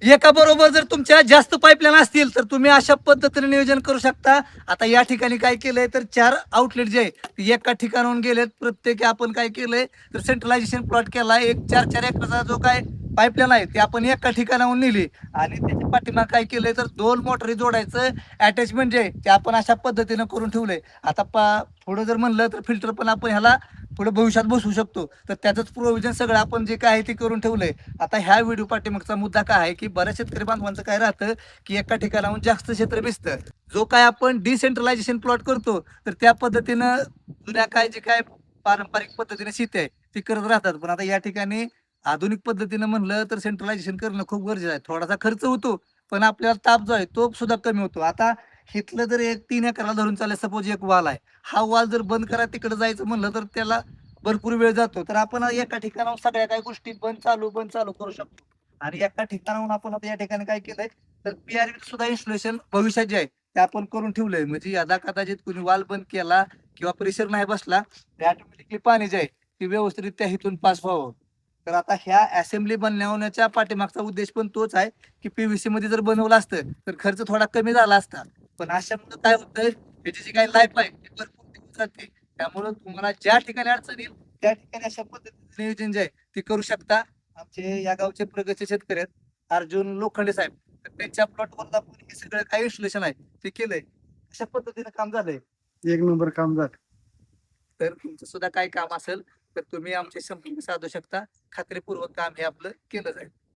एका बरोबर जर तुमच्या जास्त पाईपलाईन असतील तर तुम्ही अशा पद्धतीने नियोजन करू शकता. आता या ठिकाणी काय केलंय तर 4 आउटलेट जे आहे ते एका ठिकाणाहून गेलेत. प्रत्येकी आपण काय केलंय तर सेंट्रलायझेशन प्लॉट केलाय. एक 4-4 एकराचा जो काय पाईपलाईन आहे ते आपण एका ठिकाणाहून नेली आणि त्याच्या पाठीमागे काय केलंय तर 2 मोटरी जोडायचं अटॅचमेंट जे आहे ते आपण अशा पद्धतीनं करून ठेवलंय. आता पुढं जर म्हणलं तर फिल्टर पण आपण ह्याला पुढे भविष्यात बसवू शकतो. तर त्याचंच प्रोव्हिजन सगळं आपण जे काय आहे ते करून ठेवलंय. आता ह्या व्हिडिओ पाठीमागचा मुद्दा काय आहे, की बऱ्याच शेतकरी बांधवांचं काय राहतं, की एका ठिकाणाहून जास्त क्षेत्र भिजतं. जो काय आपण डिसेंट्रलायझेशन प्लॉट करतो, तर त्या पद्धतीनं जुन्या काय जे काय पारंपरिक पद्धतीने शेती आहे, ती करत राहतात. पण आता या ठिकाणी आधुनिक पद्धतीनं म्हणलं तर सेंट्रलायझेशन करणं खूप गरजेचं आहे. थोडासा खर्च होतो, पण आपल्याला ताप जो आहे तो सुद्धा कमी होतो. आता इथलं जर एक 3 एकराला धरून चाललं सपोज एक वाल आहे. हा वाल जर बंद करा तिकडे जायचं म्हणलं तर त्याला भरपूर वेळ जातो. तर आपण एका ठिकाणाहून सगळ्या काही गोष्टी बंद चालू करू शकतो. आणि एका ठिकाणाहून आपण आता या ठिकाणी काय केलंय, तर पी सुद्धा इन्स्टॉलेशन भविष्यात जे आहे, ते आपण करून ठेवलंय. म्हणजे यदा-कदाचित कुणी वाल्व बंद केला किंवा प्रेशर नाही बसला, तर ऑटोमॅटिकली पाणी जे आहे, ते व्यवस्थितरित्या इथून पास व्हावं. तर आता ह्या असेंब्ली बनवण्याच्या पाठीमागचा उद्देश पण तोच आहे, की मध्ये जर बनवलं असतं, तर खर्च थोडा कमी झाला असता. पण अशामुळं काय होतंय, त्याची जी काही लाईफ आहे, ती भरपूर दिवस जाते. त्यामुळं तुम्हाला ज्या ठिकाणी अडचण येईल, त्या ठिकाणी अशा पद्धतीचं नियोजन जे आहे, ते करू शकता. आमचे या गावचे प्रगतचे शेतकरी आहेत, अर्जुन लोखंडे साहेब. तर त्यांच्या प्लॉटवर आपण हे सगळं काही विश्लेषण आहे, ते केलंय. अशा पद्धतीनं काम झालंय. एक नंबर काम झालं. तर तुमचं सुद्धा काही काम असेल, तर तुम्ही आमचे संपर्क साधू शकता. खात्रीपूर्वक काम हे आपलं केलं जाईल.